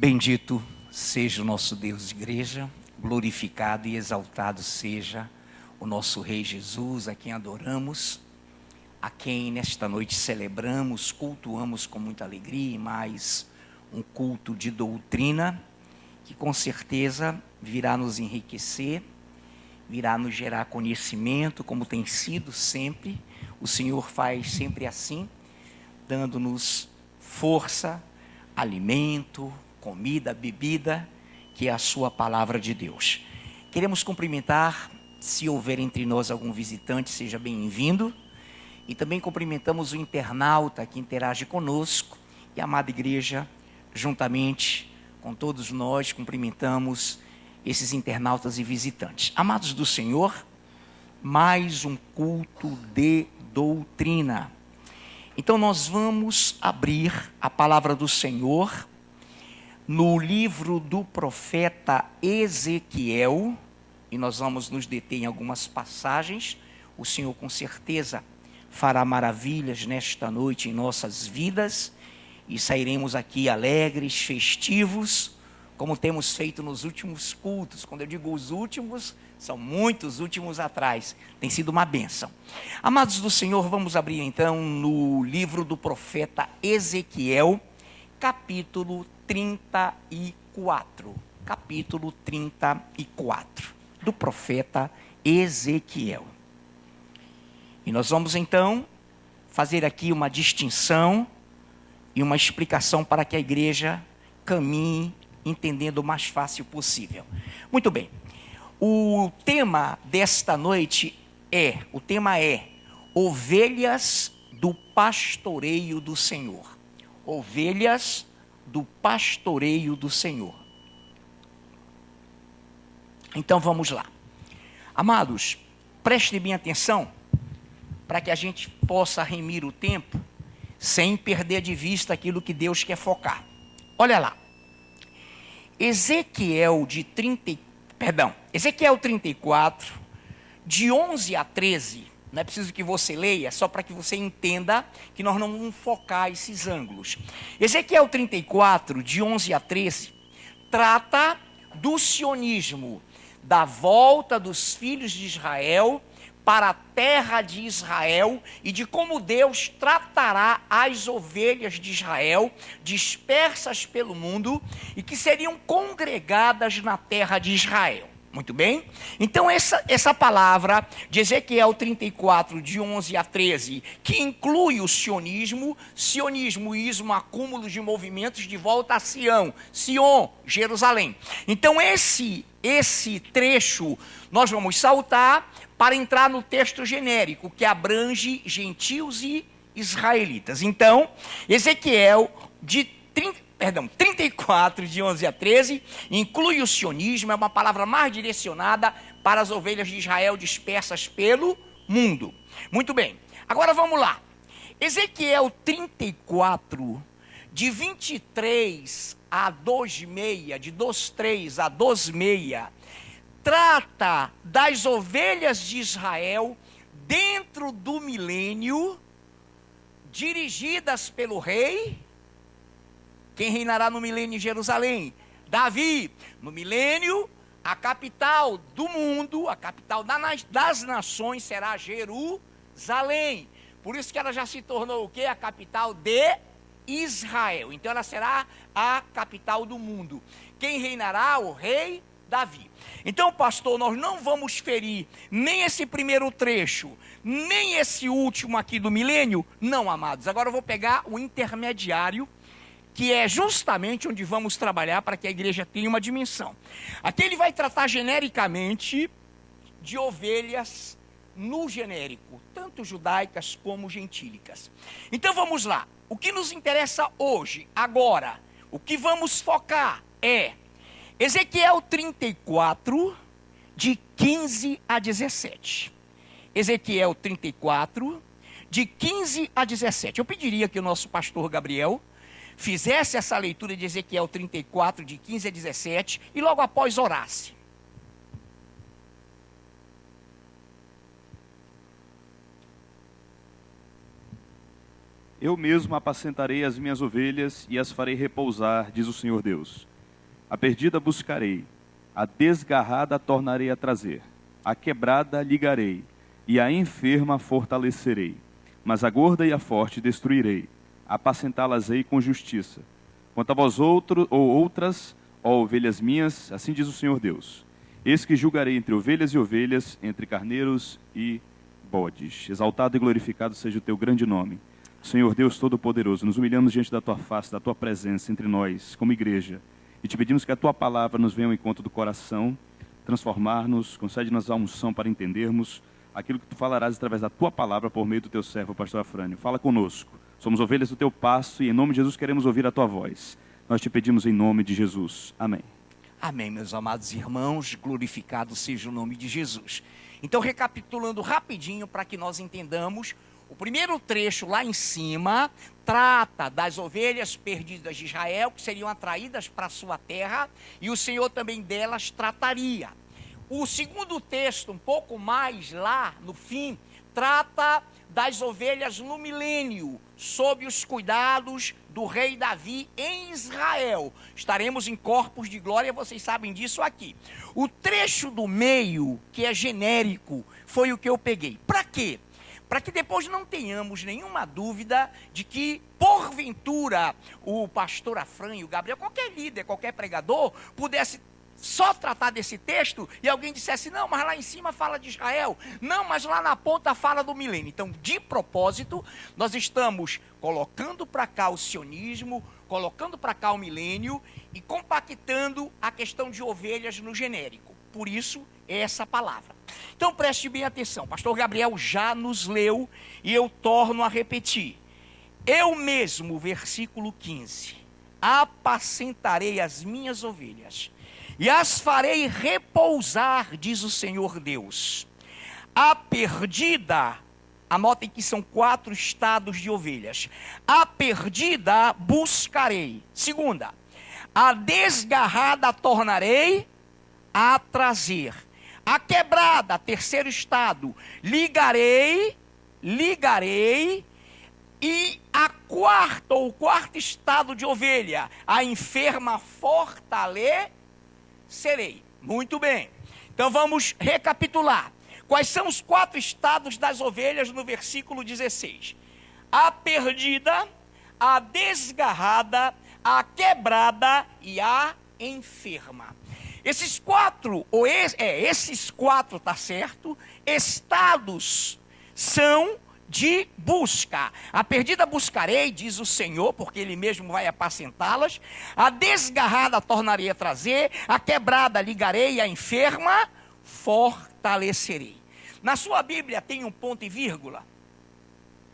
Bendito seja o nosso Deus de igreja, glorificado e exaltado seja o nosso Rei Jesus, a quem adoramos, a quem nesta noite celebramos, cultuamos com muita alegria e mais um culto de doutrina, que com certeza virá nos enriquecer, virá nos gerar conhecimento, como tem sido sempre. O Senhor faz sempre assim, dando-nos força, alimento, comida, bebida, que é a sua palavra de Deus. Queremos cumprimentar, se houver entre nós algum visitante, seja bem-vindo. E também cumprimentamos o internauta que interage conosco. E a amada igreja, juntamente com todos nós, cumprimentamos esses internautas e visitantes. Amados do Senhor, mais um culto de doutrina. Então nós vamos abrir a palavra do Senhor no livro do profeta Ezequiel, e nós vamos nos deter em algumas passagens. O Senhor com certeza fará maravilhas nesta noite em nossas vidas, e sairemos aqui alegres, festivos, como temos feito nos últimos cultos. Quando eu digo os últimos, são muitos últimos atrás, tem sido uma bênção. Amados do Senhor, vamos abrir então no livro do profeta Ezequiel, capítulo 34, capítulo 34, do profeta Ezequiel. E nós vamos então fazer aqui uma distinção e uma explicação para que a igreja caminhe entendendo o mais fácil possível. Muito bem, o tema desta noite é ovelhas do pastoreio do Senhor. Ovelhas do pastoreio do Senhor. Então vamos lá. Amados, prestem bem atenção, para que a gente possa remir o tempo, sem perder de vista aquilo que Deus quer focar. Olha lá. Ezequiel 34, de 11 a 13, não é preciso que você leia, só para que você entenda que nós não vamos focar esses ângulos. Ezequiel 34, de 11 a 13, trata do sionismo, da volta dos filhos de Israel para a terra de Israel e de como Deus tratará as ovelhas de Israel dispersas pelo mundo e que seriam congregadas na terra de Israel. Muito bem? Então essa palavra de Ezequiel 34, de 11 a 13, que inclui o sionismo, ismo, acúmulo de movimentos de volta a Sião, Sion, Jerusalém. Então esse trecho nós vamos saltar para entrar no texto genérico, que abrange gentios e israelitas. Então, Ezequiel 34, de 11 a 13, inclui o sionismo, é uma palavra mais direcionada para as ovelhas de Israel dispersas pelo mundo. Muito bem, agora vamos lá. Ezequiel 34, de 23 a 2,6, de 2,3 a 2,6, trata das ovelhas de Israel dentro do milênio, dirigidas pelo rei. Quem reinará no milênio em Jerusalém? Davi. No milênio, a capital do mundo, a capital das nações será Jerusalém. Por isso que ela já se tornou o quê? A capital de Israel. Então ela será a capital do mundo. Quem reinará? O rei Davi. Então, pastor, nós não vamos ferir nem esse primeiro trecho, nem esse último aqui do milênio. Não, amados. Agora eu vou pegar o intermediário, que é justamente onde vamos trabalhar para que a igreja tenha uma dimensão. Aqui ele vai tratar genericamente de ovelhas no genérico, tanto judaicas como gentílicas. Então vamos lá. O que nos interessa hoje, agora, o que vamos focar é Ezequiel 34, de 15 a 17. Ezequiel 34, de 15 a 17. Eu pediria que o nosso pastor Gabriel fizesse essa leitura de Ezequiel 34, de 15 a 17, e logo após orasse. Eu mesmo apacentarei as minhas ovelhas e as farei repousar, diz o Senhor Deus. A perdida buscarei, a desgarrada tornarei a trazer, a quebrada ligarei, e a enferma fortalecerei. Mas a gorda e a forte destruirei, apacentá-las-ei com justiça. Quanto a vós outras, ó ovelhas minhas, assim diz o Senhor Deus: eis que julgarei entre ovelhas e ovelhas, entre carneiros e bodes. Exaltado e glorificado seja o teu grande nome. Senhor Deus Todo-Poderoso, nos humilhamos diante da tua face, da tua presença entre nós, como igreja, e te pedimos que a tua palavra nos venha ao encontro do coração, transformar-nos, concede-nos a unção para entendermos aquilo que tu falarás através da tua palavra por meio do teu servo, o pastor Afrânio. Fala conosco, somos ovelhas do teu pasto e em nome de Jesus queremos ouvir a tua voz. Nós te pedimos em nome de Jesus. Amém. Amém, meus amados irmãos, glorificado seja o nome de Jesus. Então, recapitulando rapidinho para que nós entendamos, o primeiro trecho lá em cima trata das ovelhas perdidas de Israel, que seriam atraídas para a sua terra, e o Senhor também delas trataria. O segundo texto, um pouco mais lá no fim, trata das ovelhas no milênio, sob os cuidados do rei Davi em Israel. Estaremos em corpos de glória, vocês sabem disso aqui. O trecho do meio, que é genérico, foi o que eu peguei. Para quê? Para que depois não tenhamos nenhuma dúvida de que, porventura, o pastor Afrânio, o Gabriel, qualquer líder, qualquer pregador, pudesse só tratar desse texto e alguém dissesse, não, mas lá em cima fala de Israel, não, mas lá na ponta fala do milênio. Então, de propósito, nós estamos colocando para cá o sionismo, colocando para cá o milênio e compactando a questão de ovelhas no genérico. Por isso, é essa palavra. Então, preste bem atenção, o pastor Gabriel já nos leu e eu torno a repetir. Eu mesmo, versículo 15, apacentarei as minhas ovelhas e as farei repousar, diz o Senhor Deus. A perdida, anotem que são 4 estados de ovelhas. A perdida buscarei. Segunda, a desgarrada tornarei a trazer. A quebrada, terceiro estado, ligarei, e a quarta, ou quarto estado de ovelha, a enferma fortalecerei. Muito bem. Então vamos recapitular. Quais são os 4 estados das ovelhas no versículo 16? A perdida, a desgarrada, a quebrada e a enferma. Esses 4, tá certo? Estados são de busca. A perdida buscarei, diz o Senhor, porque Ele mesmo vai apacentá-las. A desgarrada tornarei a trazer, a quebrada ligarei e a enferma fortalecerei. Na sua Bíblia tem um ponto e vírgula?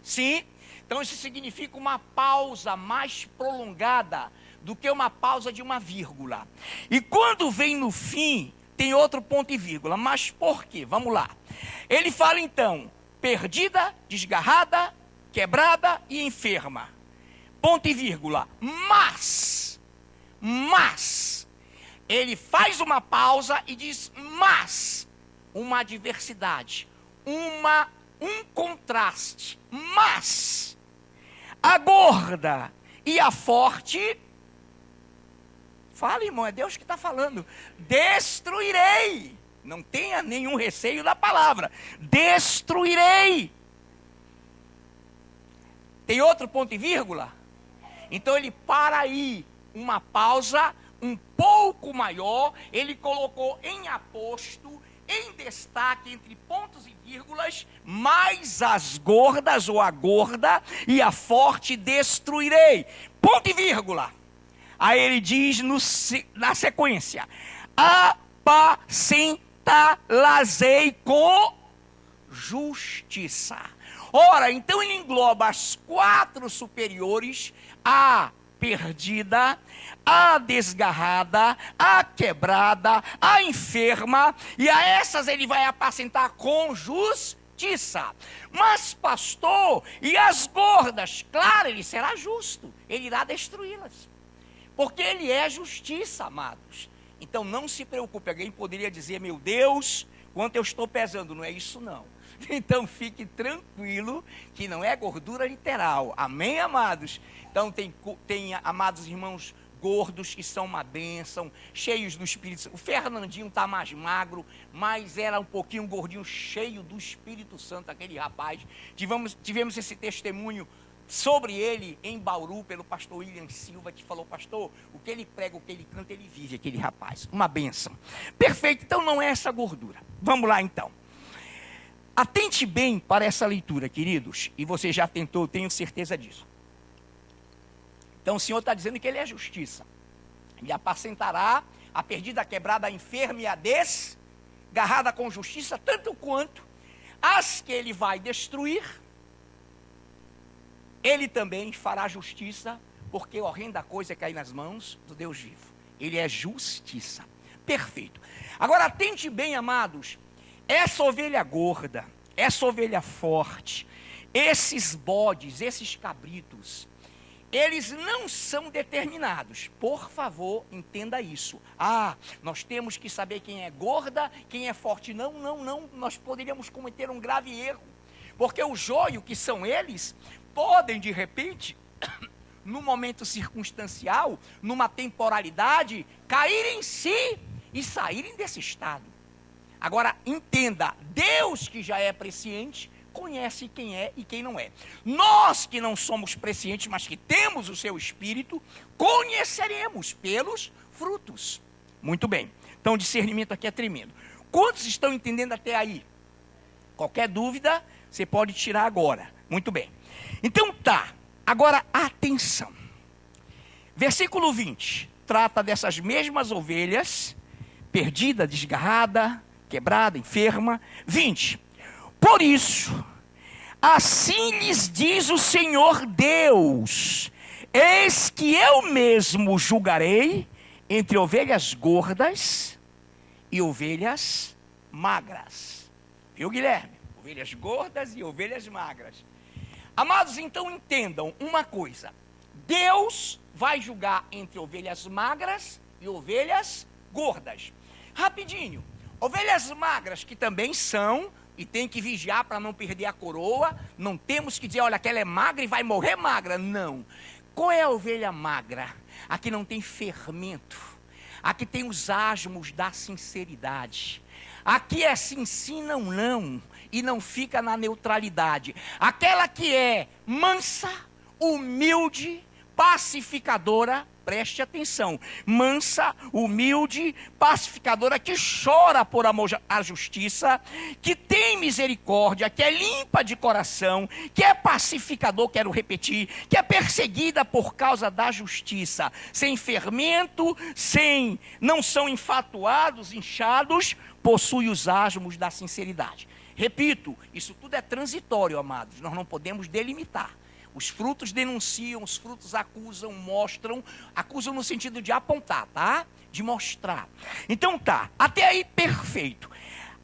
Sim. Então isso significa uma pausa mais prolongada do que uma pausa de uma vírgula. E quando vem no fim, tem outro ponto e vírgula. Mas por quê? Vamos lá. Ele fala então, perdida, desgarrada, quebrada e enferma. Ponto e vírgula. Mas, ele faz uma pausa e diz, mas, uma adversidade, um contraste. Mas, a gorda e a forte, fala, irmão, é Deus que está falando, destruirei. Não tenha nenhum receio da palavra. Destruirei. Tem outro ponto e vírgula? Então ele para aí, uma pausa um pouco maior, ele colocou em aposto, em destaque, entre pontos e vírgulas, mas as gordas, ou a gorda, e a forte destruirei. Ponto e vírgula. Aí ele diz na sequência, apacentá-las-ei com justiça. Ora, então ele engloba as 4 superiores, a perdida, a desgarrada, a quebrada, a enferma, e a essas ele vai apacentar com justiça. Mas pastor, e as gordas? Claro, ele será justo, ele irá destruí-las. Porque ele é justiça, amados. Então não se preocupe, alguém poderia dizer, meu Deus, quanto eu estou pesando, não é isso não. Então fique tranquilo que não é gordura literal, amém, amados? Então tem amados irmãos, gordos, que são uma bênção, cheios do Espírito Santo. O Fernandinho está mais magro, mas era um pouquinho gordinho, cheio do Espírito Santo, aquele rapaz. Tivemos esse testemunho sobre ele em Bauru, pelo pastor William Silva, que falou: pastor, o que ele prega, o que ele canta, ele vive, aquele rapaz. Uma bênção. Perfeito, então não é essa gordura. Vamos lá então. Atente bem para essa leitura, queridos, e você já tentou, tenho certeza disso. Então o Senhor está dizendo que Ele é justiça. Ele apacentará a perdida, a quebrada, a enferma e a desgarrada com justiça, tanto quanto as que Ele vai destruir, Ele também fará justiça, porque horrenda coisa é cair nas mãos do Deus vivo. Ele é justiça. Perfeito. Agora atente bem, amados, essa ovelha gorda, essa ovelha forte, esses bodes, esses cabritos, eles não são determinados. Por favor, entenda isso. Nós temos que saber quem é gorda, quem é forte. Não. Nós poderíamos cometer um grave erro. Porque o joio, que são eles, podem, de repente, num momento circunstancial, numa temporalidade, caírem em si e saírem desse estado. Agora, entenda, Deus, que já é presciente, conhece quem é e quem não é. Nós que não somos prescientes, mas que temos o seu Espírito, conheceremos pelos frutos. Muito bem. Então o discernimento aqui é tremendo. Quantos estão entendendo até aí? Qualquer dúvida, você pode tirar agora. Muito bem. Então tá. Agora atenção. Versículo 20. Trata dessas mesmas ovelhas, perdida, desgarrada, quebrada, enferma. 20. Por isso, assim lhes diz o Senhor Deus: eis que eu mesmo julgarei entre ovelhas gordas e ovelhas magras. Viu, Guilherme? Ovelhas gordas e ovelhas magras. Amados, então entendam uma coisa: Deus vai julgar entre ovelhas magras e ovelhas gordas. Rapidinho, ovelhas magras, que também são, e tem que vigiar para não perder a coroa. Não temos que dizer: olha, aquela é magra e vai morrer magra. Não. Qual é a ovelha magra? A que não tem fermento, a que tem os asmos da sinceridade, a que é sim, não, e não fica na neutralidade. Aquela que é mansa, humilde, pacificadora. Preste atenção: mansa, humilde, pacificadora, que chora por amor à justiça, que tem misericórdia, que é limpa de coração, que é pacificador, quero repetir, que é perseguida por causa da justiça, sem fermento, não são enfatuados, inchados, possui os asmos da sinceridade. Repito, isso tudo é transitório, amados, nós não podemos delimitar. Os frutos denunciam, os frutos acusam, mostram. Acusam no sentido de apontar, tá? De mostrar. Então tá, até aí perfeito.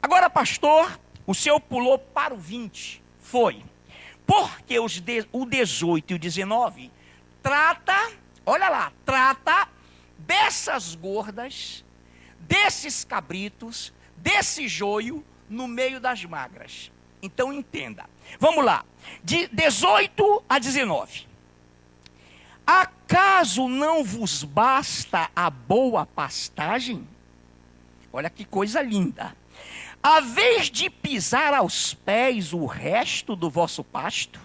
Agora, pastor, o senhor pulou para o 20. Foi. Porque o 18 e o 19 trata, olha lá, trata dessas gordas, desses cabritos, desse joio no meio das magras. Então entenda. Vamos lá. De 18 a 19. Acaso não vos basta a boa pastagem? Olha que coisa linda. A vez de pisar aos pés o resto do vosso pasto?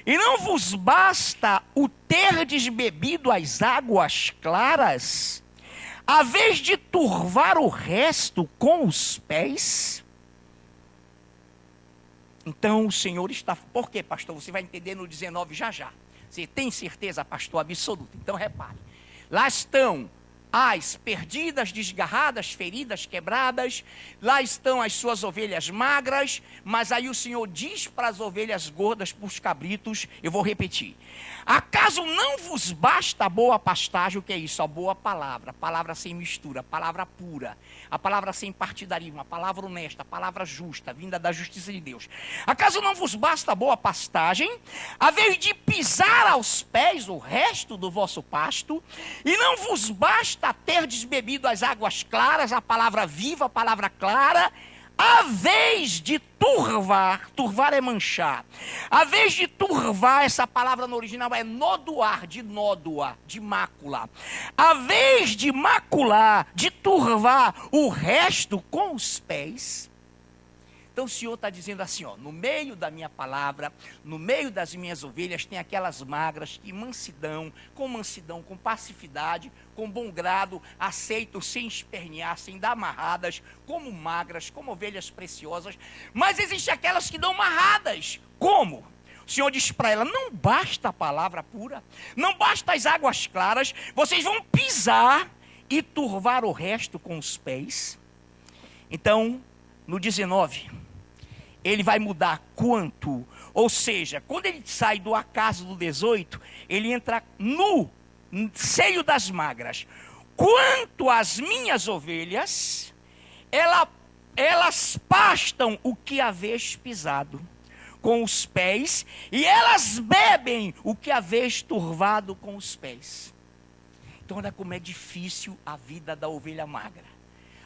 E não vos basta o terdes bebido as águas claras? A vez de turvar o resto com os pés? Então o Senhor está... Por quê, pastor? Você vai entender no 19 já. Você tem certeza, pastor, absoluta? Então repare. Lá estão as perdidas, desgarradas, feridas, quebradas. Lá estão as suas ovelhas magras. Mas aí o Senhor diz para as ovelhas gordas, para os cabritos, eu vou repetir: acaso não vos basta a boa pastagem? O que é isso? A boa palavra. Palavra sem mistura, palavra pura. A palavra sem partidarismo, a palavra honesta, a palavra justa, vinda da justiça de Deus. Acaso não vos basta a boa pastagem, a vez de pisar aos pés o resto do vosso pasto? E não vos basta ter desbebido as águas claras, a palavra viva, a palavra clara, A vez de turvar, turvar é manchar. A vez de turvar, essa palavra no original é nodoar, de nódoa, de mácula. A vez de macular, de turvar o resto com os pés. Então o Senhor está dizendo assim, ó, no meio da minha palavra, no meio das minhas ovelhas, tem aquelas magras que mansidão, com passividade, com bom grado, aceitam sem espernear, sem dar amarradas, como magras, como ovelhas preciosas. Mas existem aquelas que dão amarradas. Como? O Senhor diz para ela, não basta a palavra pura, não basta as águas claras, vocês vão pisar e turvar o resto com os pés. Então, no 19... ele vai mudar quanto? Ou seja, quando ele sai do acaso do 18, ele entra no seio das magras. Quanto às minhas ovelhas, elas pastam o que haveis pisado com os pés, e elas bebem o que haveis turvado com os pés. Então olha como é difícil a vida da ovelha magra.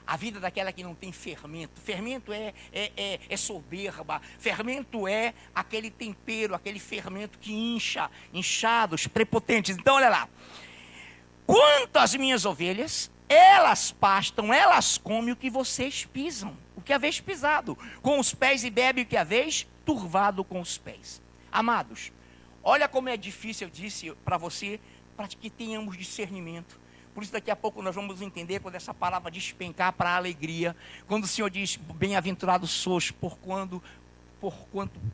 A vida daquela que não tem fermento. Fermento é soberba. Fermento é aquele tempero, aquele fermento que incha, inchados, prepotentes. Então olha lá. Quanto às minhas ovelhas, elas pastam, elas comem o que vocês pisam. O que haveis pisado com os pés, e bebem o que haveis turvado com os pés. Amados, olha como é difícil, eu disse para você, para que tenhamos discernimento. Por isso daqui a pouco nós vamos entender quando essa palavra despencar para a alegria. Quando o Senhor diz, bem-aventurados sois, porquanto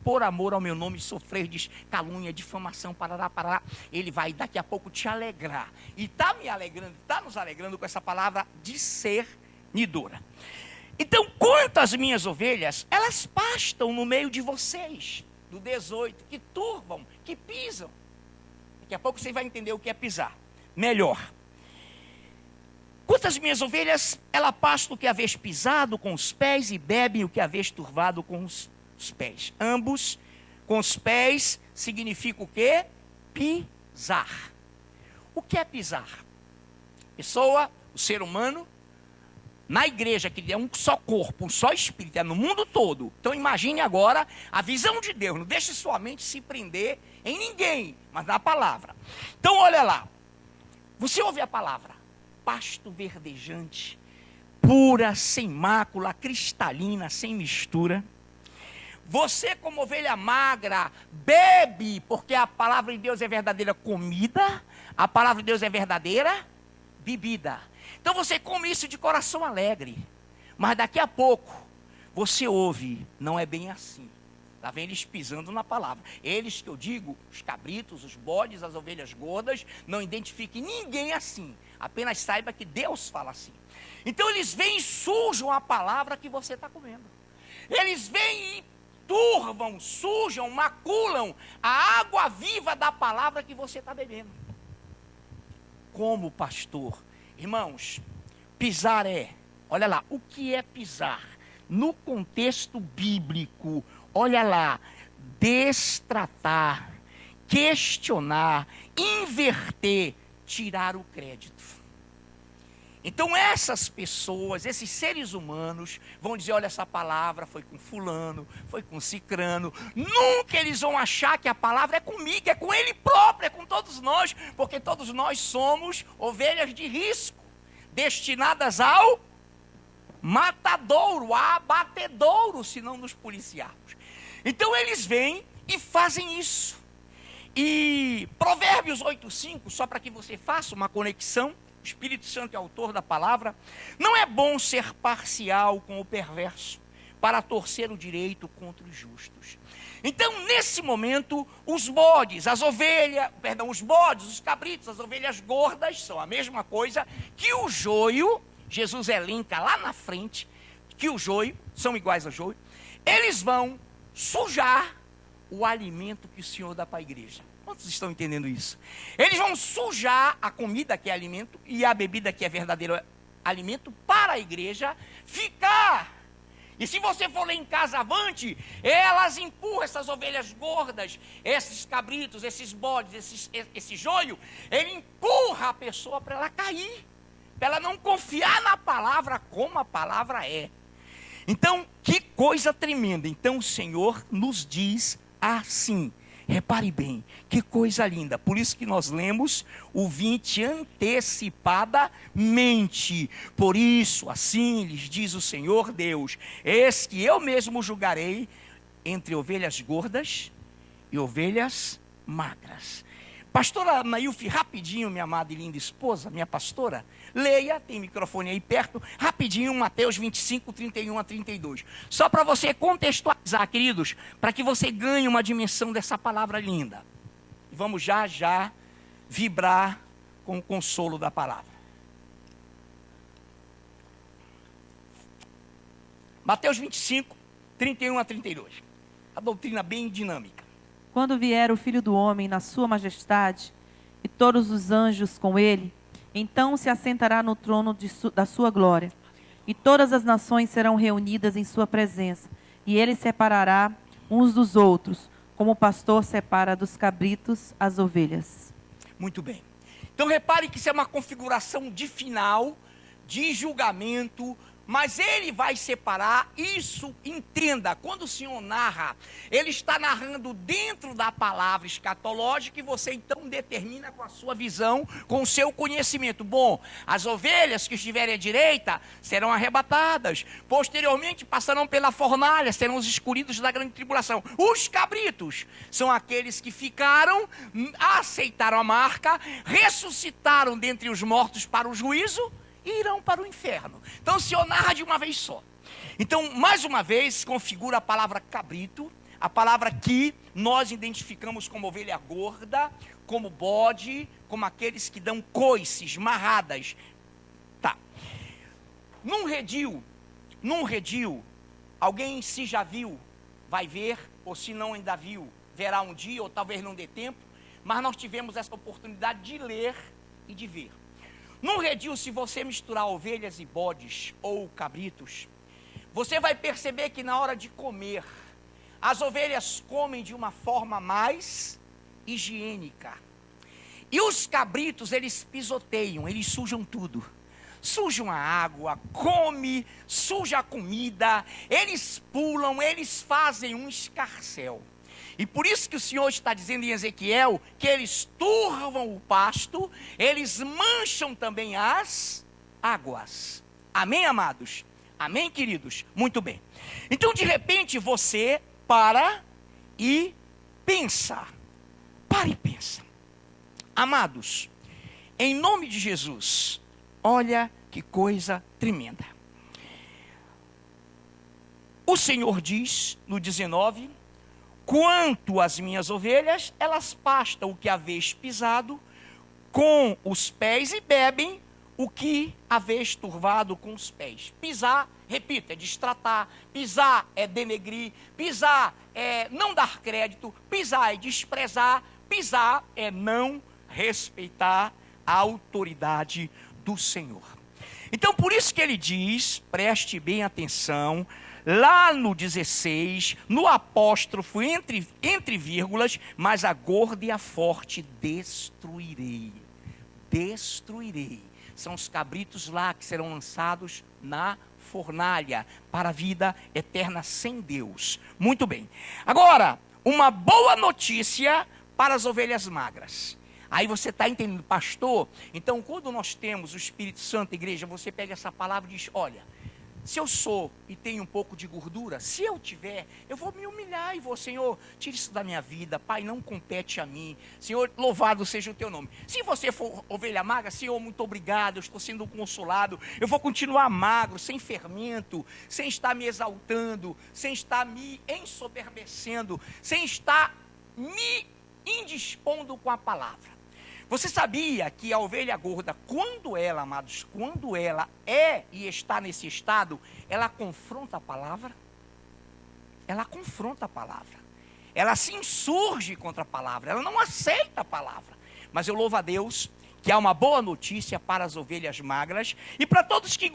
por amor ao meu nome sofrerdes calúnia, difamação, parará. Ele vai daqui a pouco te alegrar. E está me alegrando, está nos alegrando com essa palavra discernidora. Então, quanto às minhas ovelhas, elas pastam no meio de vocês, do 18, que turvam, que pisam. Daqui a pouco você vai entender o que é pisar. Melhor. Quantas minhas ovelhas, ela pasta o que haveis pisado com os pés, e bebem o que haveis turvado com os pés. Ambos, com os pés, significa o quê? Pisar. O que é pisar? Pessoa, o ser humano, na igreja, que é um só corpo, um só espírito, é no mundo todo. Então imagine agora a visão de Deus. Não deixe sua mente se prender em ninguém, mas na palavra. Então olha lá. Você ouve a palavra. Pasto verdejante, pura, sem mácula, cristalina, sem mistura. Você, como ovelha magra, bebe, porque a palavra de Deus é verdadeira comida, a palavra de Deus é verdadeira bebida. Então você come isso de coração alegre, mas daqui a pouco você ouve, não é bem assim. Lá vem eles pisando na palavra. Eles que eu digo, os cabritos, os bodes, as ovelhas gordas, não identifiquem ninguém assim. Apenas saiba que Deus fala assim. Então eles vêm e sujam a palavra que você está comendo. Eles vêm e turvam, sujam, maculam a água viva da palavra que você está bebendo. Como pastor, irmãos, pisar olha lá, o que é pisar? No contexto bíblico, olha lá, destratar, questionar, inverter, tirar o crédito. Então essas pessoas, esses seres humanos, vão dizer, olha, essa palavra foi com fulano, foi com cicrano. Nunca eles vão achar que a palavra é comigo, é com ele próprio, é com todos nós, porque todos nós somos ovelhas de risco, destinadas ao matadouro, a abatedouro, se não nos policiarmos. Então eles vêm e fazem isso. E Provérbios 8:5, só para que você faça uma conexão, o Espírito Santo é autor da palavra. Não é bom ser parcial com o perverso, para torcer o direito contra os justos. Então, nesse momento, os bodes, os bodes, os cabritos, as ovelhas gordas, são a mesma coisa que o joio. Jesus elenca lá na frente que o joio, são iguais ao joio. Eles vão sujar o alimento que o Senhor dá para a igreja. Quantos estão entendendo isso? Eles vão sujar a comida que é alimento e a bebida que é verdadeiro alimento para a igreja ficar. E se você for ler em casa avante, elas empurram essas ovelhas gordas, esses cabritos, esses bodes, esse joio, ele empurra a pessoa para ela cair, para ela não confiar na palavra como a palavra é. Então, que coisa tremenda. Então o Senhor nos diz assim. Repare bem, que coisa linda. Por isso que nós lemos o 20 antecipadamente. Por isso, assim lhes diz o Senhor Deus: eis que eu mesmo julgarei entre ovelhas gordas e ovelhas magras. Pastora Nailfe, rapidinho, minha amada e linda esposa, minha pastora, leia, tem microfone aí perto, rapidinho, Mateus 25, 31 a 32. Só para você contextualizar, queridos, para que você ganhe uma dimensão dessa palavra linda. Vamos já vibrar com o consolo da palavra. Mateus 25, 31 a 32. A doutrina bem dinâmica. Quando vier o Filho do Homem na sua majestade, e todos os anjos com ele, então se assentará no trono da sua glória, e todas as nações serão reunidas em sua presença, e ele separará uns dos outros, como o pastor separa dos cabritos as ovelhas. Muito bem. Então repare que isso é uma configuração de final, de julgamento, mas ele vai separar isso, entenda, quando o Senhor narra, ele está narrando dentro da palavra escatológica e você então determina com a sua visão, com o seu conhecimento. Bom, as ovelhas que estiverem à direita serão arrebatadas, posteriormente passarão pela fornalha, serão os escolhidos da grande tribulação. Os cabritos são aqueles que ficaram, aceitaram a marca, ressuscitaram dentre os mortos para o juízo, e irão para o inferno. Então o Senhor narra de uma vez só. Então, mais uma vez, configura a palavra cabrito, a palavra que nós identificamos como ovelha gorda, como bode, como aqueles que dão coices, marradas. Tá. Num redil, alguém se já viu, vai ver, ou se não ainda viu, verá um dia, ou talvez não dê tempo, mas nós tivemos essa oportunidade de ler e de ver. Num redil, se você misturar ovelhas e bodes ou cabritos, você vai perceber que na hora de comer, as ovelhas comem de uma forma mais higiênica. E os cabritos, eles pisoteiam, eles sujam tudo. Sujam a água, come, suja a comida, eles pulam, eles fazem um escarcéu. E por isso que o Senhor está dizendo em Ezequiel que eles turvam o pasto, eles mancham também as águas. Amém, amados? Amém, queridos? Muito bem. Então, de repente, você para e pensa. Para e pensa. Amados, em nome de Jesus, olha que coisa tremenda. O Senhor diz no 19... quanto às minhas ovelhas, elas pastam o que haveis pisado com os pés e bebem o que haveis turvado com os pés. Pisar, repito, é destratar, pisar é denegrir, pisar é não dar crédito, pisar é desprezar, pisar é não respeitar a autoridade do Senhor. Então, por isso que ele diz, preste bem atenção, lá no 16, no apóstrofo, entre vírgulas, mas a gorda e a forte destruirei. Destruirei. São os cabritos lá que serão lançados na fornalha para a vida eterna sem Deus. Muito bem. Agora, uma boa notícia para as ovelhas magras. Aí você está entendendo, pastor? Então, quando nós temos o Espírito Santo, igreja, você pega essa palavra e diz, olha, se eu sou e tenho um pouco de gordura, se eu tiver, eu vou me humilhar e vou, Senhor, tira isso da minha vida, Pai, não compete a mim. Senhor, louvado seja o teu nome. Se você for ovelha magra, Senhor, muito obrigado, eu estou sendo consolado. Eu vou continuar magro, sem fermento, sem estar me exaltando, sem estar me ensoberbecendo, sem estar me indispondo com a palavra. Você sabia que a ovelha gorda, quando ela, amados, quando ela é e está nesse estado, ela confronta a palavra? Ela confronta a palavra. Ela se insurge contra a palavra, ela não aceita a palavra. Mas eu louvo a Deus que há uma boa notícia para as ovelhas magras e para todos que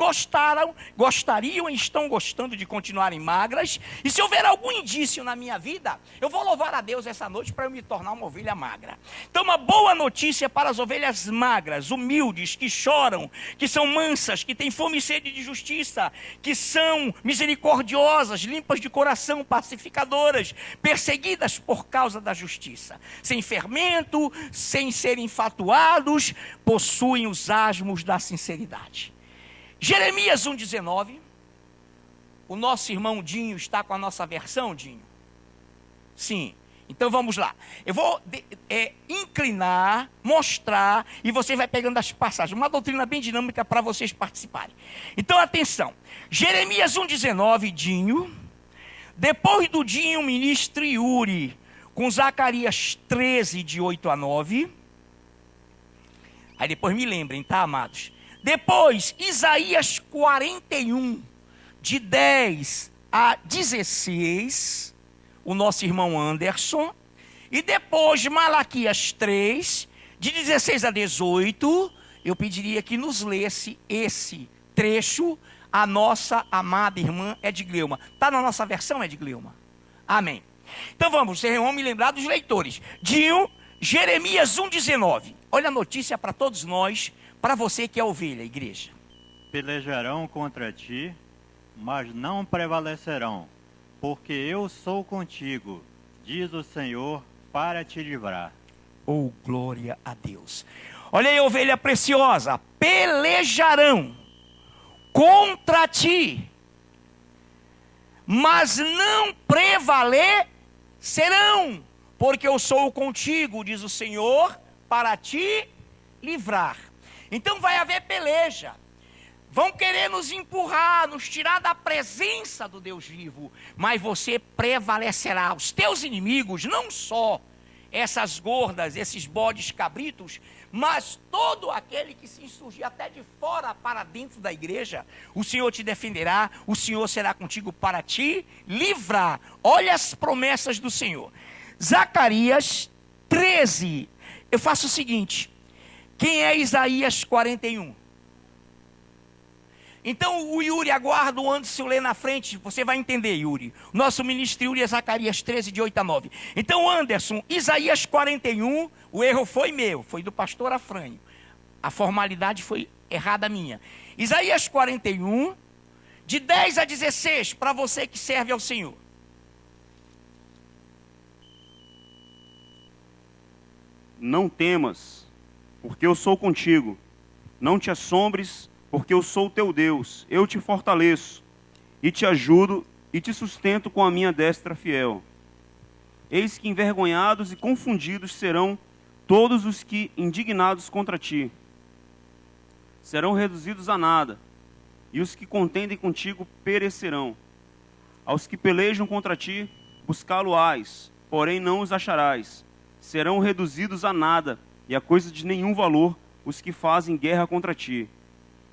gostariam e estão gostando de continuarem magras. E se houver algum indício na minha vida, eu vou louvar a Deus essa noite para eu me tornar uma ovelha magra. Então, uma boa notícia para as ovelhas magras, humildes, que choram, que são mansas, que têm fome e sede de justiça, que são misericordiosas, limpas de coração, pacificadoras, perseguidas por causa da justiça, sem fermento, sem serem infatuados, possuem os asmos da sinceridade. Jeremias 1,19. O nosso irmão Dinho está com a nossa versão, Dinho? Sim. Então vamos lá. Eu vou inclinar, mostrar, e você vai pegando as passagens. Uma doutrina bem dinâmica para vocês participarem. Então atenção. Jeremias 1,19, Dinho. Depois do Dinho, ministro Yuri, com Zacarias 13, de 8 a 9. Aí depois me lembrem, tá, amados? Depois, Isaías 41, de 10 a 16, o nosso irmão Anderson. E depois, Malaquias 3, de 16 a 18, eu pediria que nos lesse esse trecho a nossa amada irmã Edgleuma. Está na nossa versão, Edgleuma? Amém. Então vamos, vocês vão me lembrar dos leitores. Dinho, Jeremias 1,19. Olha a notícia para todos nós, para você que é ovelha, igreja. Pelejarão contra ti, mas não prevalecerão, porque eu sou contigo, diz o Senhor, para te livrar. Oh, glória a Deus. Olha aí, ovelha preciosa, pelejarão contra ti, mas não prevalecerão, porque eu sou contigo, diz o Senhor, para te livrar. Então vai haver peleja. Vão querer nos empurrar, nos tirar da presença do Deus vivo, mas você prevalecerá. Os teus inimigos, não só essas gordas, esses bodes cabritos, mas todo aquele que se insurgir até de fora para dentro da igreja, o Senhor te defenderá, o Senhor será contigo para te livrar. Olha as promessas do Senhor. Zacarias 13. Eu faço o seguinte, quem é Isaías 41? Então o Yuri aguarda o Anderson ler na frente, você vai entender, Yuri. Nosso ministro Yuri é Zacarias 13, de 8 a 9. Então, Anderson, Isaías 41, o erro foi meu, foi do pastor Afrânio. A formalidade foi errada minha. Isaías 41, de 10 a 16, para você que serve ao Senhor. Não temas, porque eu sou contigo. Não te assombres, porque eu sou o teu Deus. Eu te fortaleço, e te ajudo, e te sustento com a minha destra fiel. Eis que envergonhados e confundidos serão todos os que, indignados contra ti, serão reduzidos a nada, e os que contendem contigo perecerão. Aos que pelejam contra ti, buscá-lo-ás, porém não os acharás. Serão reduzidos a nada, e a coisa de nenhum valor, os que fazem guerra contra ti.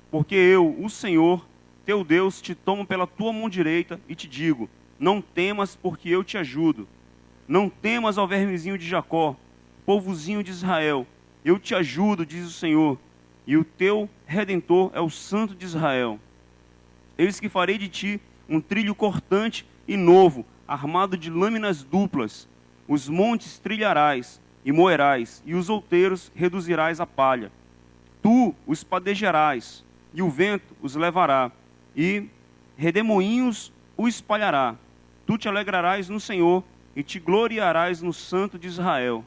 Porque eu, o Senhor, teu Deus, te tomo pela tua mão direita e te digo, não temas, porque eu te ajudo. Não temas ao vermezinho de Jacó, povozinho de Israel. Eu te ajudo, diz o Senhor, e o teu Redentor é o Santo de Israel. Eis que farei de ti um trilho cortante e novo, armado de lâminas duplas. Os montes trilharás e moerás, e os outeiros reduzirás a palha. Tu os padejarás, e o vento os levará, e redemoinhos o espalhará. Tu te alegrarás no Senhor, e te gloriarás no Santo de Israel.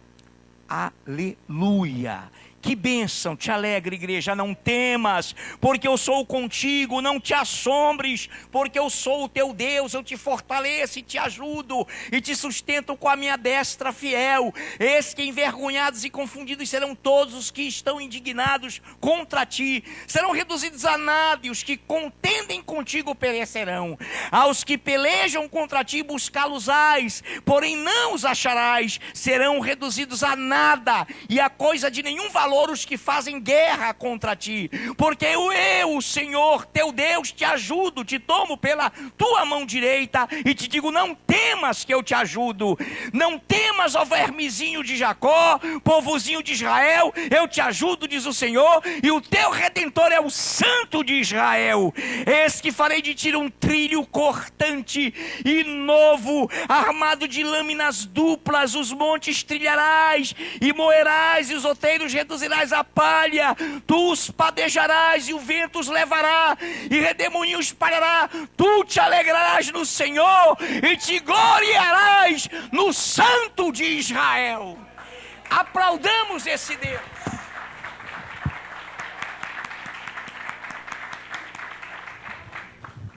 Aleluia! Que bênção, te alegra, igreja, não temas, porque eu sou contigo, não te assombres, porque eu sou o teu Deus, eu te fortaleço e te ajudo, e te sustento com a minha destra fiel. Eis que envergonhados e confundidos serão todos os que estão indignados contra ti, serão reduzidos a nada, e os que contendem contigo perecerão. Aos que pelejam contra ti buscá-los-ás, porém não os acharás, serão reduzidos a nada, e a coisa de nenhum valor calouros que fazem guerra contra ti, porque eu, o Senhor, teu Deus, te ajudo, te tomo pela tua mão direita e te digo, não temas que eu te ajudo, não temas, ó vermezinho de Jacó, povozinho de Israel, eu te ajudo, diz o Senhor, e o teu Redentor é o Santo de Israel. Eis que farei de ti um trilho cortante e novo, armado de lâminas duplas, os montes trilharás e moerás, e os outeiros reduzirás a palha, tu os padejarás e o vento os levará, e redemoinho espalhará, tu te alegrarás no Senhor e te gloriarás no Santo de Israel. Aplaudamos esse Deus.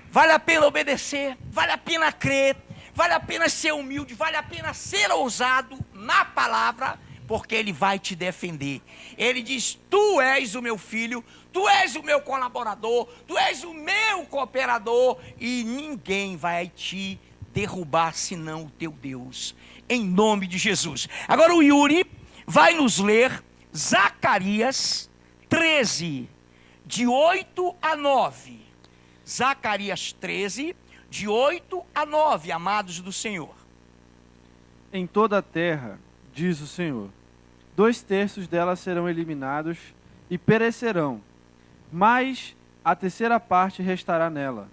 Vale a pena obedecer, vale a pena crer, vale a pena ser humilde, vale a pena ser ousado na palavra, porque Ele vai te defender. Ele diz, tu és o meu filho, tu és o meu colaborador, tu és o meu cooperador, e ninguém vai te derrubar senão o teu Deus, em nome de Jesus. Agora o Yuri vai nos ler Zacarias 13, de 8 a 9. Zacarias 13, de 8 a 9, amados do Senhor. Em toda a terra, diz o Senhor, 2/3 dela serão eliminados e perecerão, mas a terceira parte restará nela.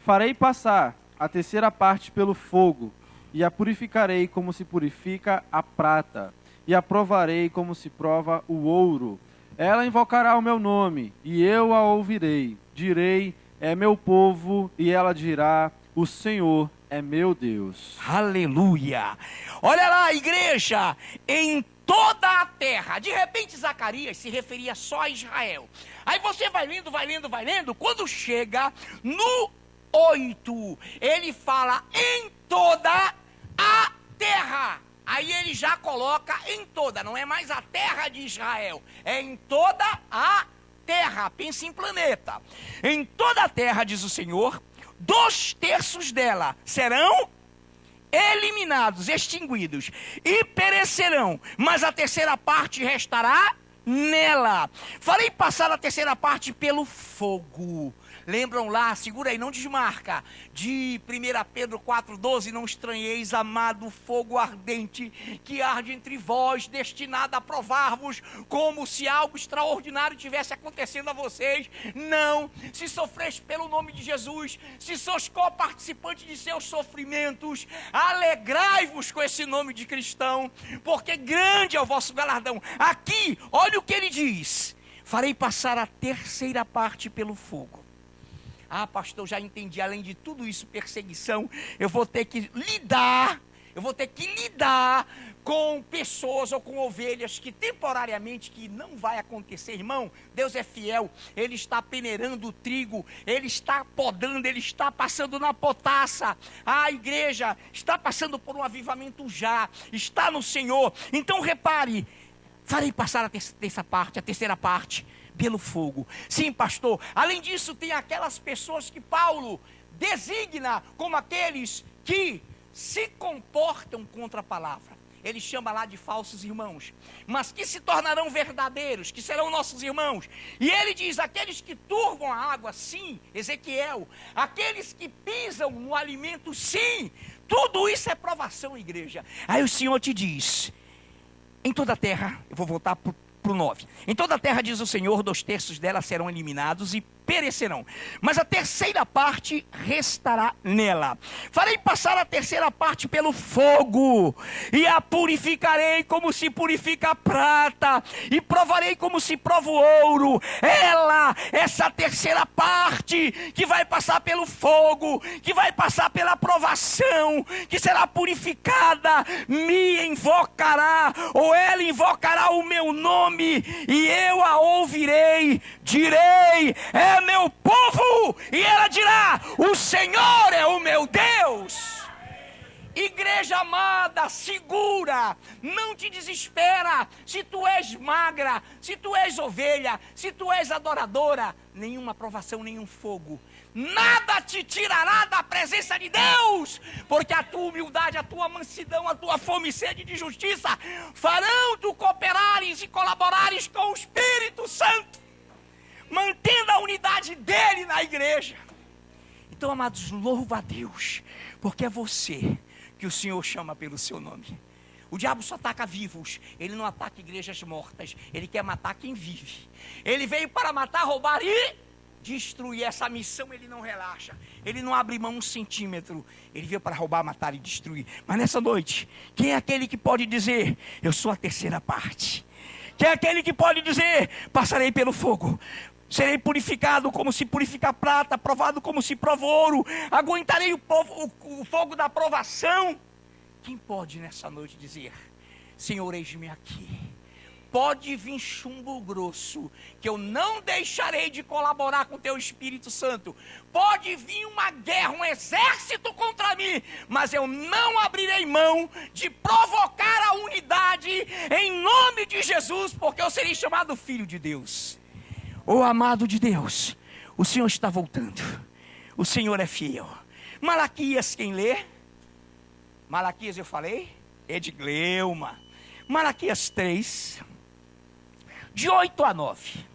Farei passar a terceira parte pelo fogo, e a purificarei como se purifica a prata, e a provarei como se prova o ouro. Ela invocará o meu nome, e eu a ouvirei. Direi, é meu povo, e ela dirá, o Senhor é meu Deus. Aleluia! Olha lá, igreja, em toda a terra. De repente Zacarias se referia só a Israel. Aí você vai lendo, quando chega no 8, ele fala em toda a terra. Aí ele já coloca em toda, não é mais a terra de Israel, é em toda a terra. Pense em planeta. Em toda a terra, diz o Senhor, 2/3 dela serão eliminados, extinguidos, e perecerão, mas a terceira parte restará nela. Farei passar a terceira parte pelo fogo. Lembram lá, segura aí, não desmarca, de 1 Pedro 4,12, não estranheis, amado, fogo ardente, que arde entre vós, destinado a provar-vos, como se algo extraordinário tivesse acontecendo a vocês. Não, se sofreis pelo nome de Jesus, se sois co-participantes de seus sofrimentos, alegrai-vos com esse nome de cristão, porque grande é o vosso galardão. Aqui, olha o que ele diz, farei passar a terceira parte pelo fogo. Ah, pastor, já entendi, além de tudo isso, perseguição, eu vou ter que lidar com pessoas ou com ovelhas que temporariamente, que não vai acontecer, irmão. Deus é fiel, Ele está peneirando o trigo, Ele está podando, Ele está passando na potassa. A igreja está passando por um avivamento já, está no Senhor. Então repare, farei passar a terceira parte pelo fogo. Sim, pastor, além disso tem aquelas pessoas que Paulo designa como aqueles que se comportam contra a palavra. Ele chama lá de falsos irmãos, mas que se tornarão verdadeiros, que serão nossos irmãos. E ele diz, aqueles que turvam a água, sim, Ezequiel, aqueles que pisam no alimento, sim, tudo isso é provação, igreja. Aí o Senhor te diz, em toda a terra, eu vou voltar para o 9. Em toda a terra, diz o Senhor, 2/3 dela serão eliminados e perecerão, mas a terceira parte restará nela. Farei passar a terceira parte pelo fogo, e a purificarei como se purifica a prata, e provarei como se prova o ouro. Essa terceira parte, que vai passar pelo fogo, que vai passar pela provação, que será purificada, me invocará, ou ela invocará o meu nome, e eu a ouvirei. Direi, é meu povo, e ela dirá, o Senhor é o meu Deus. Igreja amada, segura, não te desespera, se tu és magra, se tu és ovelha, se tu és adoradora, nenhuma provação, nenhum fogo nada te tirará da presença de Deus, porque a tua humildade, a tua mansidão, a tua fome e sede de justiça farão tu cooperares e colaborares com o Espírito Santo, mantendo a unidade dele na igreja. Então, amados, louva a Deus, porque é você que o Senhor chama pelo seu nome. O diabo só ataca vivos, ele não ataca igrejas mortas, ele quer matar quem vive. Ele veio para matar, roubar e destruir. Essa missão ele não relaxa, ele não abre mão um centímetro. Ele veio para roubar, matar e destruir. Mas nessa noite, quem é aquele que pode dizer: eu sou a terceira parte? Quem é aquele que pode dizer: passarei pelo fogo, serei purificado como se purifica a prata, provado como se prova o ouro, aguentarei o fogo da provação? Quem pode nessa noite dizer: Senhor, eis-me aqui? Pode vir chumbo grosso, que eu não deixarei de colaborar com o teu Espírito Santo. Pode vir uma guerra, um exército contra mim, mas eu não abrirei mão de provocar a unidade em nome de Jesus, porque eu serei chamado filho de Deus. Oh, amado de Deus, o Senhor está voltando, o Senhor é fiel. Malaquias, quem lê? Malaquias eu falei? Edgleuma. Malaquias 3, de 8 a 9.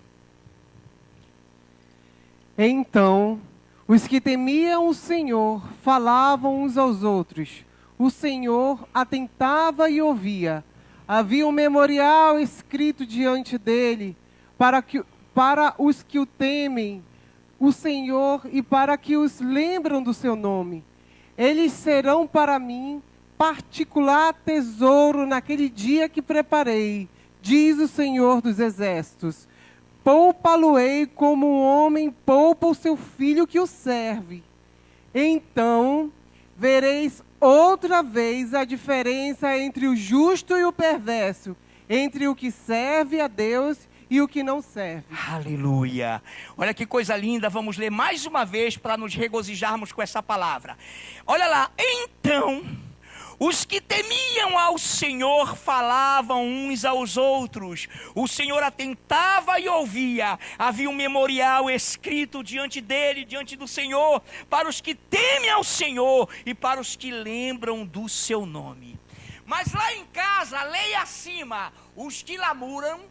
Então, os que temiam o Senhor falavam uns aos outros. O Senhor atentava e ouvia. Havia um memorial escrito diante dele para os que o temem, o Senhor, e para que os lembram do seu nome. Eles serão para mim particular tesouro naquele dia que preparei, diz o Senhor dos Exércitos. Poupa-lo-ei como um homem poupa o seu filho que o serve. Então vereis outra vez a diferença entre o justo e o perverso, entre o que serve a Deus e o que não serve. Aleluia. Olha que coisa linda. Vamos ler mais uma vez para nos regozijarmos com essa palavra. Olha lá. Então, os que temiam ao Senhor falavam uns aos outros. O Senhor atentava e ouvia. Havia um memorial escrito diante dele, diante do Senhor, para os que temem ao Senhor e para os que lembram do seu nome. Mas lá em casa, leia acima: os que lamuriam,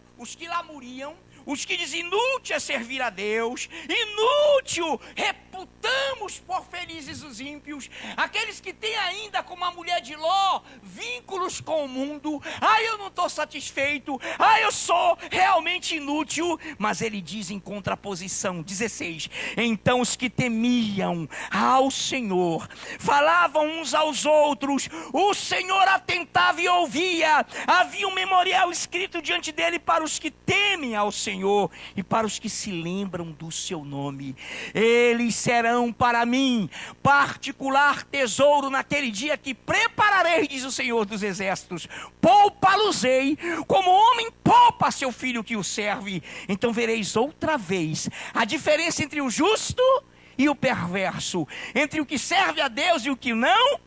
os que dizem inútil é servir a Deus, inútil, reputamos por felizes os ímpios, aqueles que têm ainda, como a mulher de Ló, vínculos com o mundo. Eu não estou satisfeito, eu sou realmente inútil. Mas ele diz em contraposição, 16: então os que temiam ao Senhor falavam uns aos outros, o Senhor atentava e ouvia. Havia um memorial escrito diante dele para os que temem ao Senhor e para os que se lembram do seu nome. Eles serão para mim particular tesouro naquele dia que prepararei, diz o Senhor dos Exércitos. Poupa-los-ei como homem poupa seu filho que o serve. Então vereis outra vez a diferença entre o justo e o perverso, entre o que serve a Deus e o que não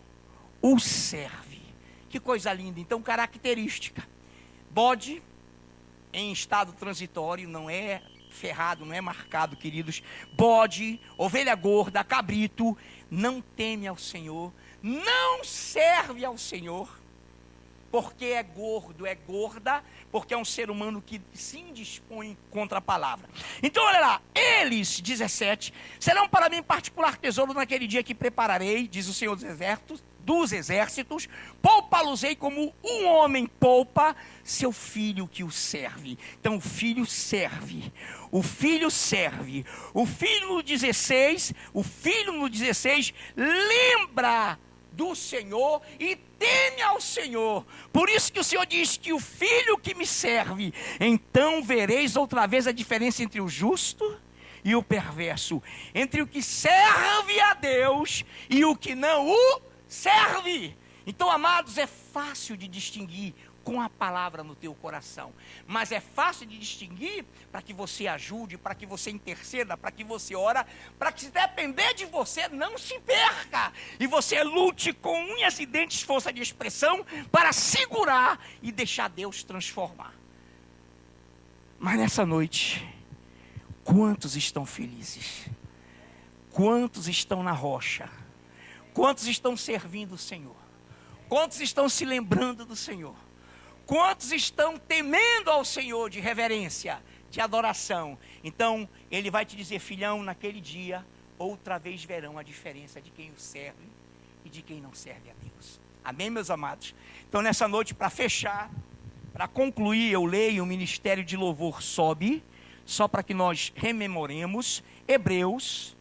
o serve. Que coisa linda. Então, característica: bode em estado transitório, não é ferrado, não é marcado, queridos. Bode, ovelha gorda, cabrito, não teme ao Senhor, não serve ao Senhor, porque é gordo, é gorda, porque é um ser humano que se indispõe contra a palavra. Então olha lá, eles, 17, serão para mim particular tesouro naquele dia que prepararei, diz o Senhor dos exércitos, poupa-los-ei como um homem poupa seu filho que o serve. Então o filho serve, o filho serve, o filho no 16 lembra do Senhor e teme ao Senhor. Por isso que o Senhor diz que o filho que me serve, então vereis outra vez a diferença entre o justo e o perverso, entre o que serve a Deus e o que não o serve. Então, amados, é fácil de distinguir com a palavra no teu coração, mas é fácil de distinguir para que você ajude, para que você interceda, para que você ora, para que, se depender de você, não se perca e você lute com unhas e dentes, força de expressão, para segurar e deixar Deus transformar. Mas nessa noite, quantos estão felizes? Quantos estão na rocha? Quantos estão servindo o Senhor? Quantos estão se lembrando do Senhor? Quantos estão temendo ao Senhor de reverência, de adoração? Então, Ele vai te dizer, filhão, naquele dia, outra vez verão a diferença de quem o serve e de quem não serve a Deus. Amém, meus amados? Então, nessa noite, para fechar, para concluir, eu leio o Ministério de Louvor sobe, só para que nós rememoremos, Hebreus,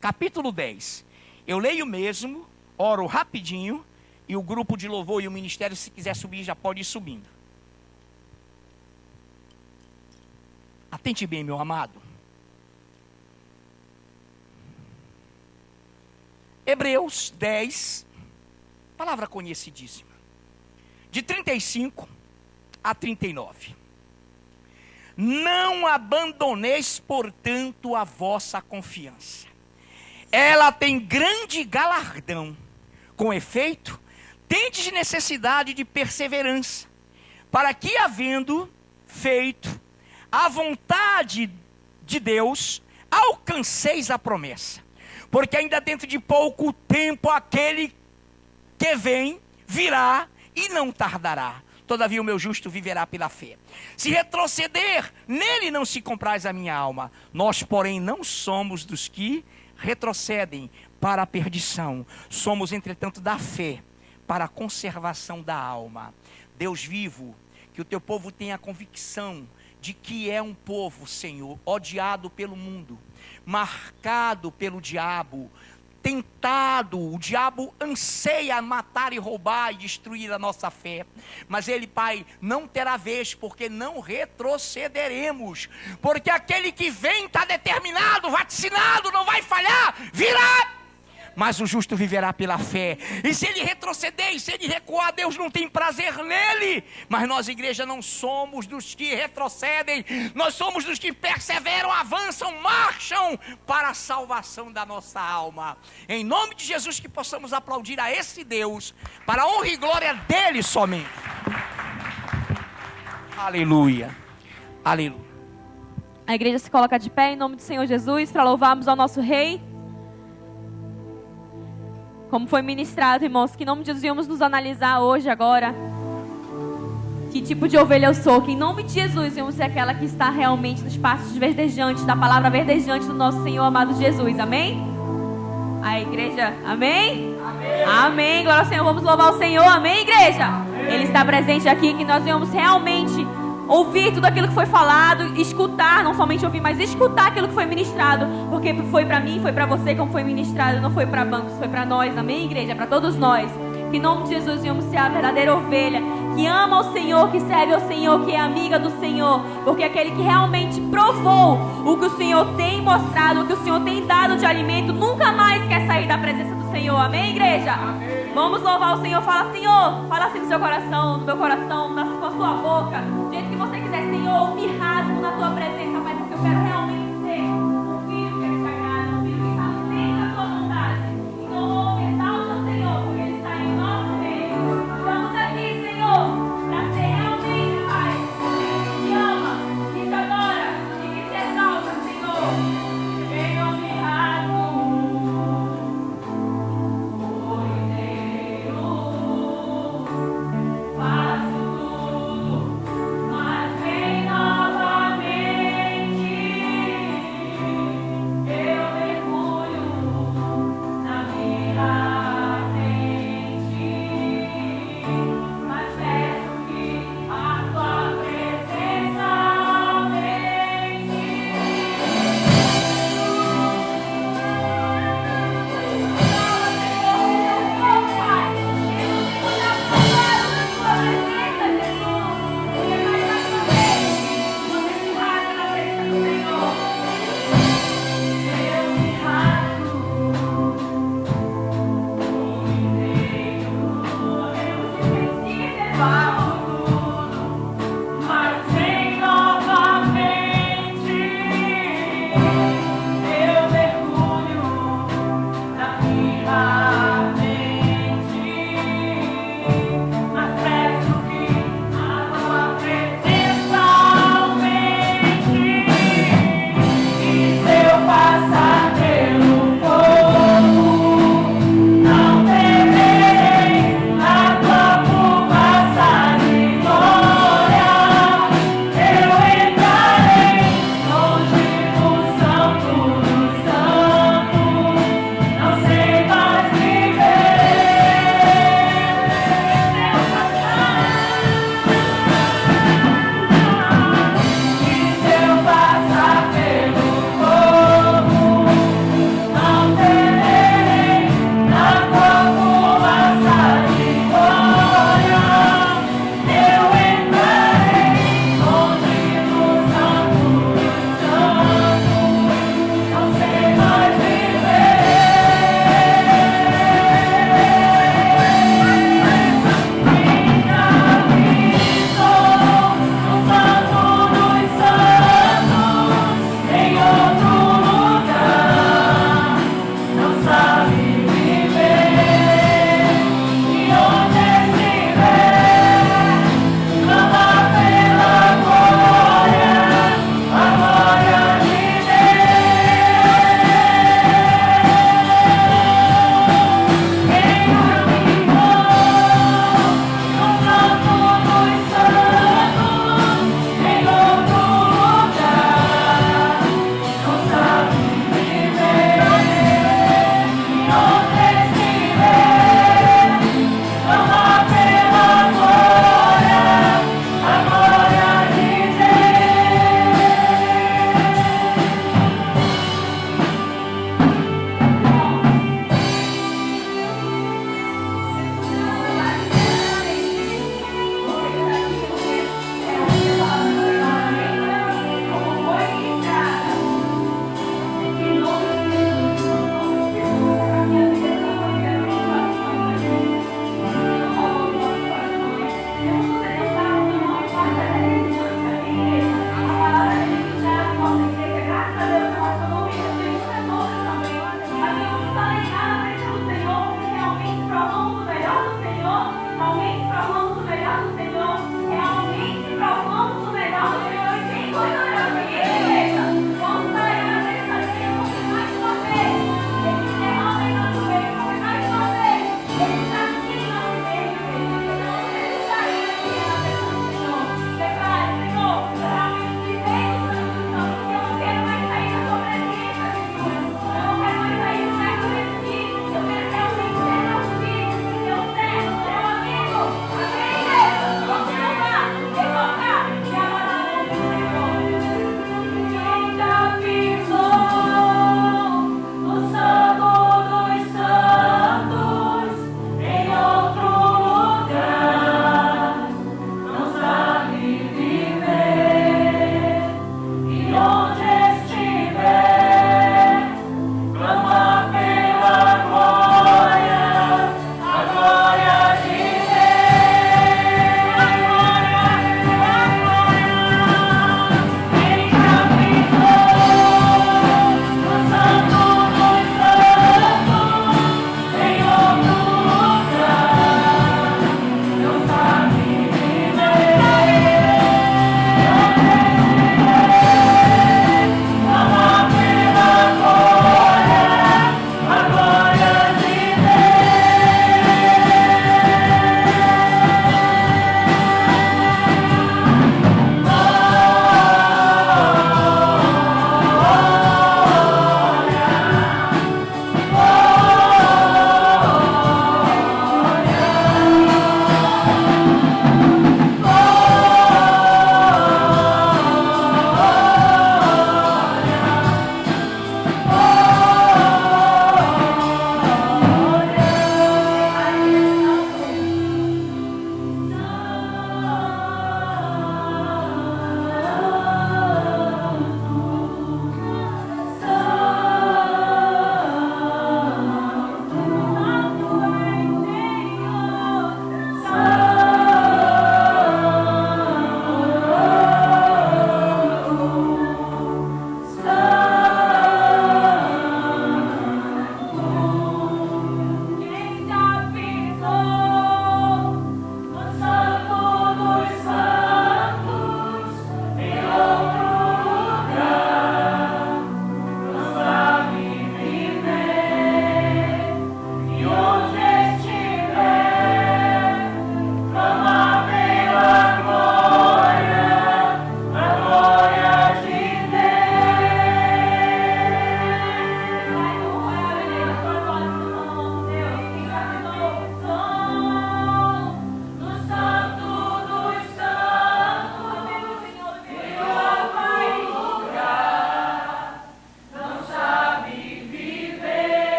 capítulo 10. Eu leio mesmo, oro rapidinho, e o grupo de louvor e o ministério, se quiser subir, já pode ir subindo. Atente bem, meu amado. Hebreus 10, palavra conhecidíssima, de 35 a 39. Não abandoneis, portanto, a vossa confiança. Ela tem grande galardão. Com efeito, tendes necessidade de perseverança, para que, havendo feito a vontade de Deus, alcanceis a promessa. Porque ainda dentro de pouco tempo aquele que vem virá e não tardará. Todavia o meu justo viverá pela fé. Se retroceder, nele não se compraz a minha alma. Nós, porém, não somos dos que retrocedem para a perdição. Somos, entretanto, da fé para a conservação da alma. Deus vivo, que o teu povo tenha a convicção de que é um povo, Senhor, odiado pelo mundo, marcado pelo diabo, tentado. O diabo anseia matar e roubar e destruir a nossa fé, mas ele, Pai, não terá vez, porque não retrocederemos, porque aquele que vem está determinado, vaticinado, não vai falhar, virá. Mas o justo viverá pela fé. E se ele retroceder, e se ele recuar, Deus não tem prazer nele. Mas nós, igreja, não somos dos que retrocedem. Nós somos dos que perseveram, avançam, marcham para a salvação da nossa alma. Em nome de Jesus, que possamos aplaudir a esse Deus, para a honra e glória dele somente. Aleluia. Aleluia. A igreja se coloca de pé em nome do Senhor Jesus para louvarmos ao nosso Rei. Como foi ministrado, irmãos, que em nome de Jesus íamos nos analisar hoje, agora. Que tipo de ovelha eu sou, que em nome de Jesus íamos ser aquela que está realmente nos pastos verdejantes, da palavra verdejante do nosso Senhor amado Jesus, amém? A igreja, amém? Amém, amém. Glória ao Senhor, vamos louvar o Senhor, amém, igreja? Amém. Ele está presente aqui, que nós íamos realmente ouvir tudo aquilo que foi falado, escutar, não somente ouvir, mas escutar aquilo que foi ministrado, porque foi para mim, foi para você, como foi ministrado, não foi para bancos, foi para nós, amém, igreja? Para todos nós, que em nome de Jesus íamos ser a verdadeira ovelha, que ama o Senhor, que serve ao Senhor, que é amiga do Senhor, porque aquele que realmente provou o que o Senhor tem mostrado, o que o Senhor tem dado de alimento, nunca mais quer sair da presença do Senhor, amém, igreja? Amém. Vamos louvar o Senhor. Fala, Senhor, fala assim no seu coração, no meu coração, com a sua boca, do jeito que você quiser. Senhor, me rasgo na tua presença, Pai, porque eu quero realmente ser um filho que te agrada, um filho que está sempre na tua vontade. Então, louve, exalte ao Senhor, porque Ele está em nosso meio. Estamos aqui, Senhor, para ser realmente, Pai, que te ama, que te adora e que te exalta, Senhor. Eu me rasgo. Vai.